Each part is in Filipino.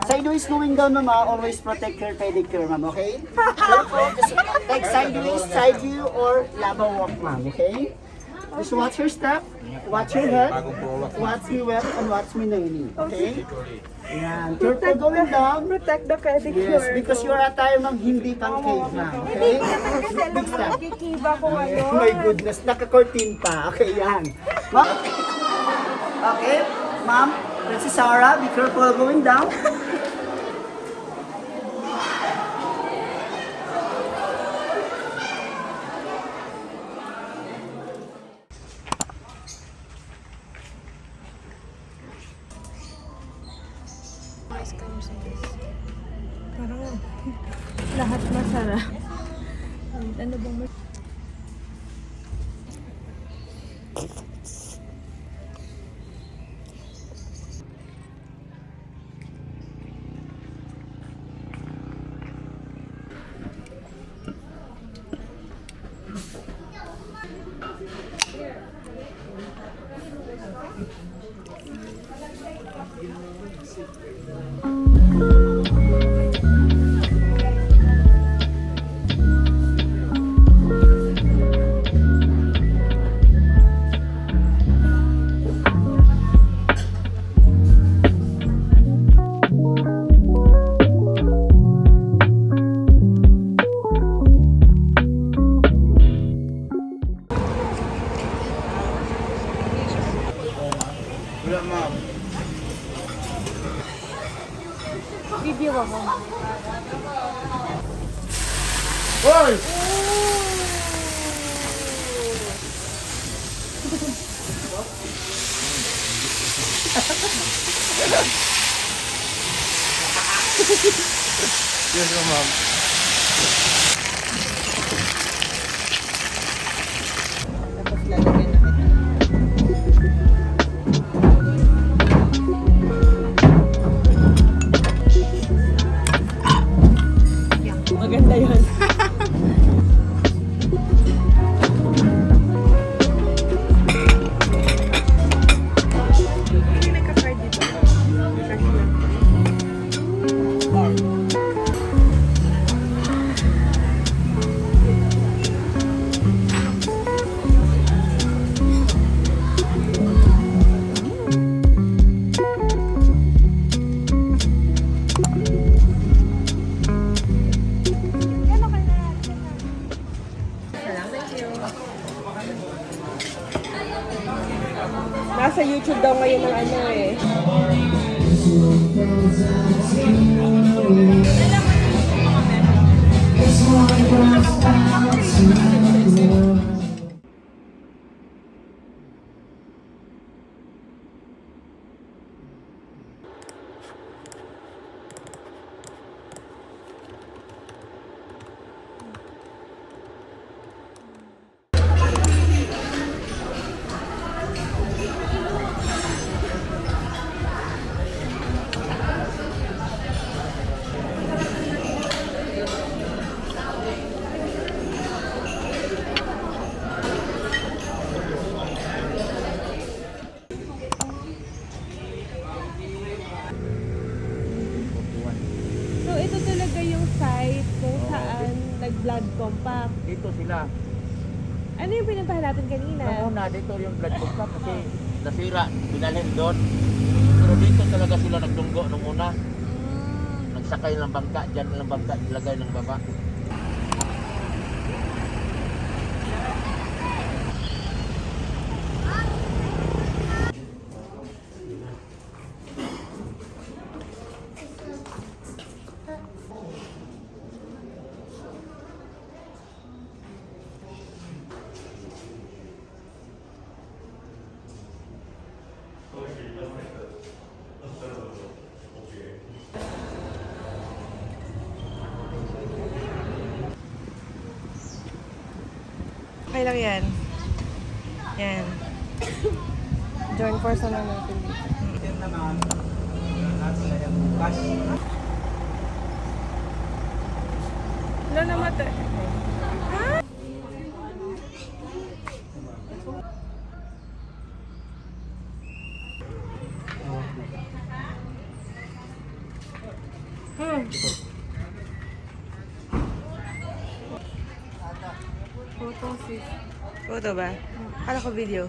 Sideways going down, mama. Always protect your pedicure, ma'am. Okay? Careful. Just like sideways, side view, or lava walk, ma'am. Okay? Just watch your step, watch your head, watch me well, and watch me nini. Okay? Yan. Careful going down. Protect the pedicure. Yes, because you are a tayo ng hindi pang cave, ma'am. Okay? Kasi alam mo, magkikiba ko ano. Oh my goodness, naka-14 pa. Okay, yan. Ma'am? Okay, ma'am. Princess Sarah, be careful going down. Parang lahat masarap. Ano bang video ako? Hoy! Yes, ma'am. Tapos lalagyan na kita. Maganda yun. Hindi nagka-card dito. Cash lang. Nasa YouTube daw ngayon ng ano eh. So ito talaga yung site kung saan nag-blood compact. Dito sila. Ano yung pinuntahan natin kanina? Nung una, dito yung blood compact kasi nasira, binalhin doon. Pero dito talaga sila nagtunggo nung una. Nagsakay ng bangka, dyan ng bangka ilagay ng baba. Okay lang yan. Yan. Join force na natin dito. Yan naman, sila yung bukas. Wala namatay. Ha? Photo ba? Kala ko video.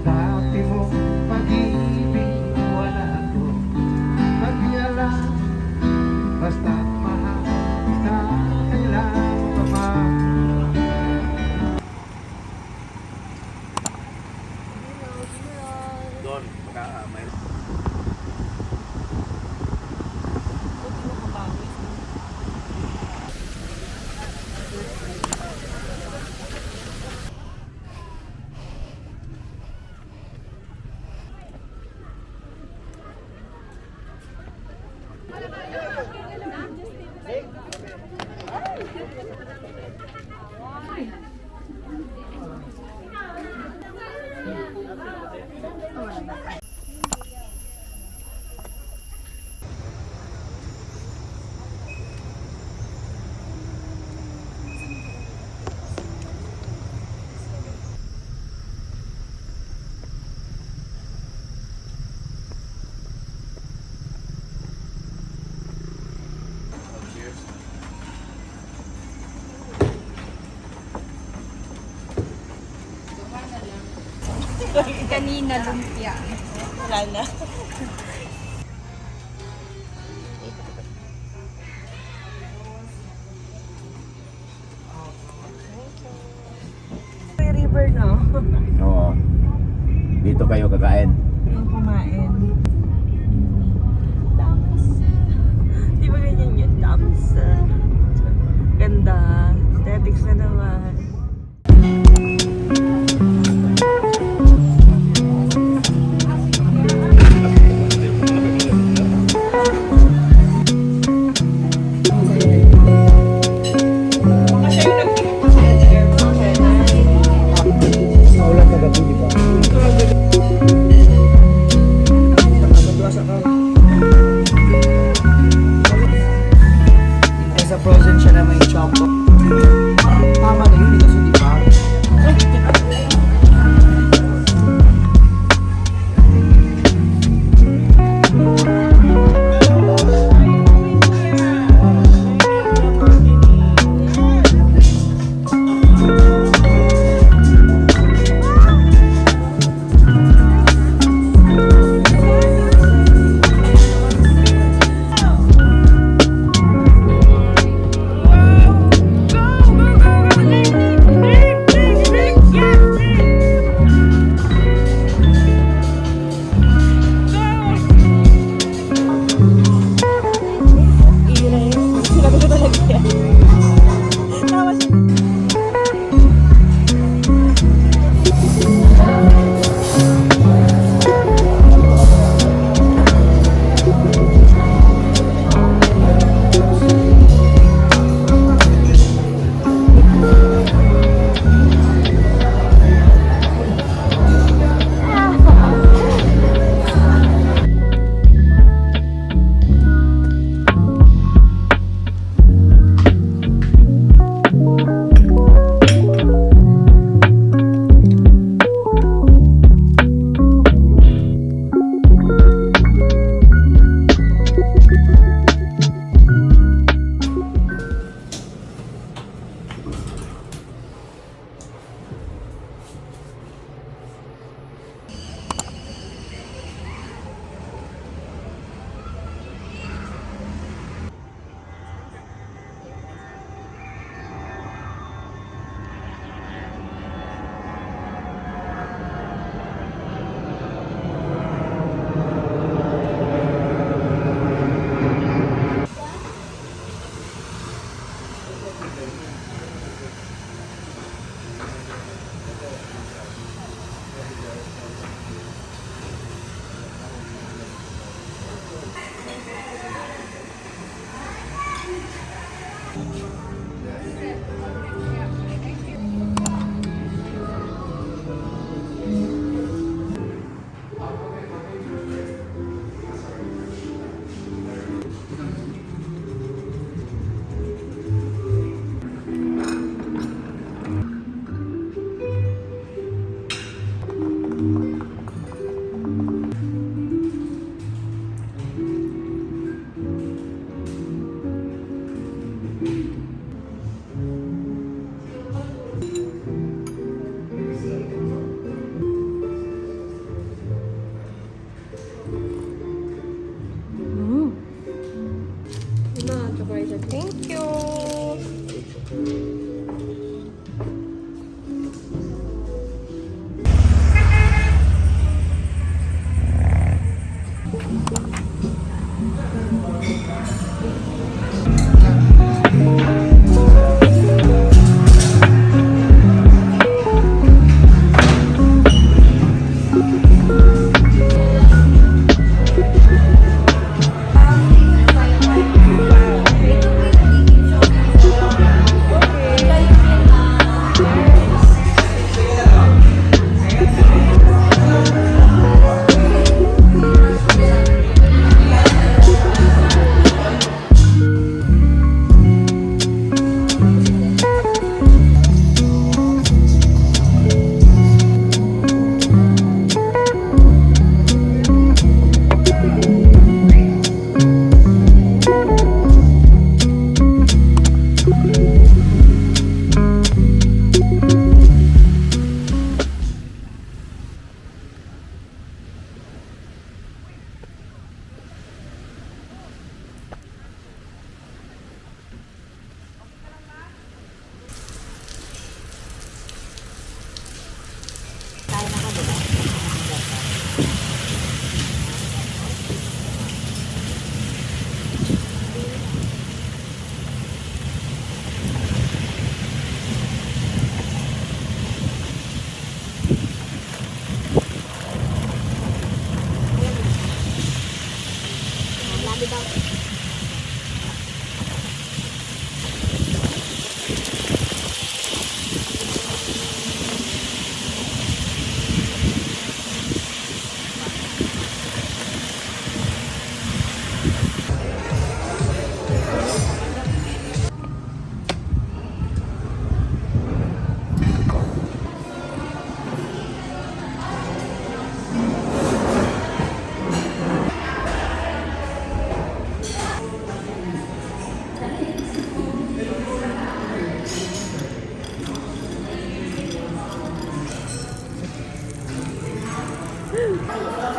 Dati mo pag-ibig, wala ako mag-iala. Basta't mahal kita, kailan pa ba? Doon, may Kanina lumpia. Wala na. May river, no? Oo. Dito kayo kakain. Yung kumain. Tamas. Di ba ganyan yun? Tamas. Ganda. Aesthetics na naman. Naulan na gabi, di ba? Nagduwasa ka. Sa frozen siya na may choco. Tama na yun, kasi di ba? Thank you.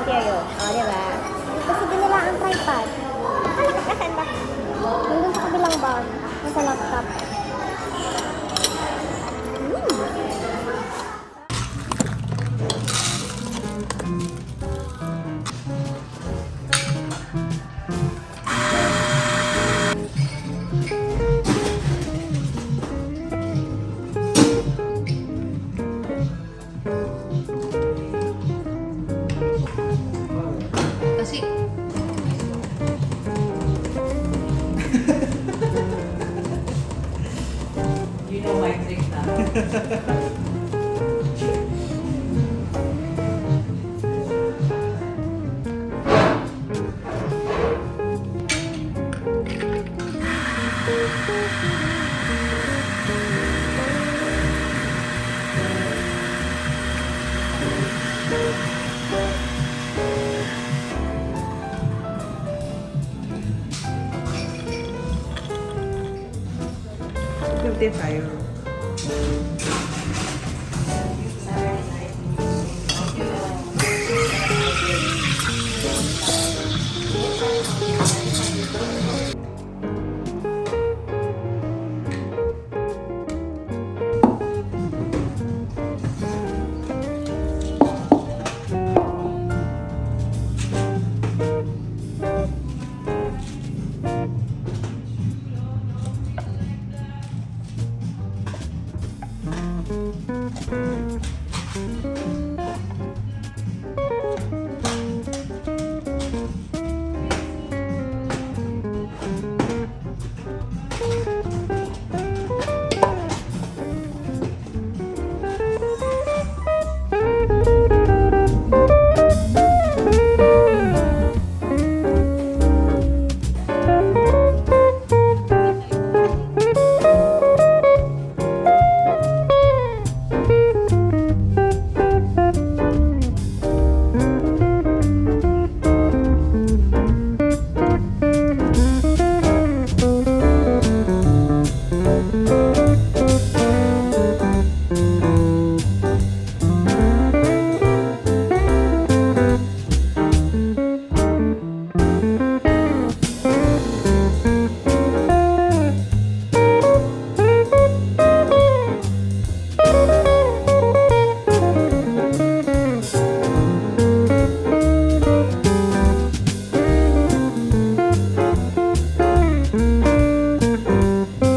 Kayo. O, diba? Kasi binila ang tripod. Nasaan ba? Nandun sa kabilang bar. Nasa laptop. Birthday tayo.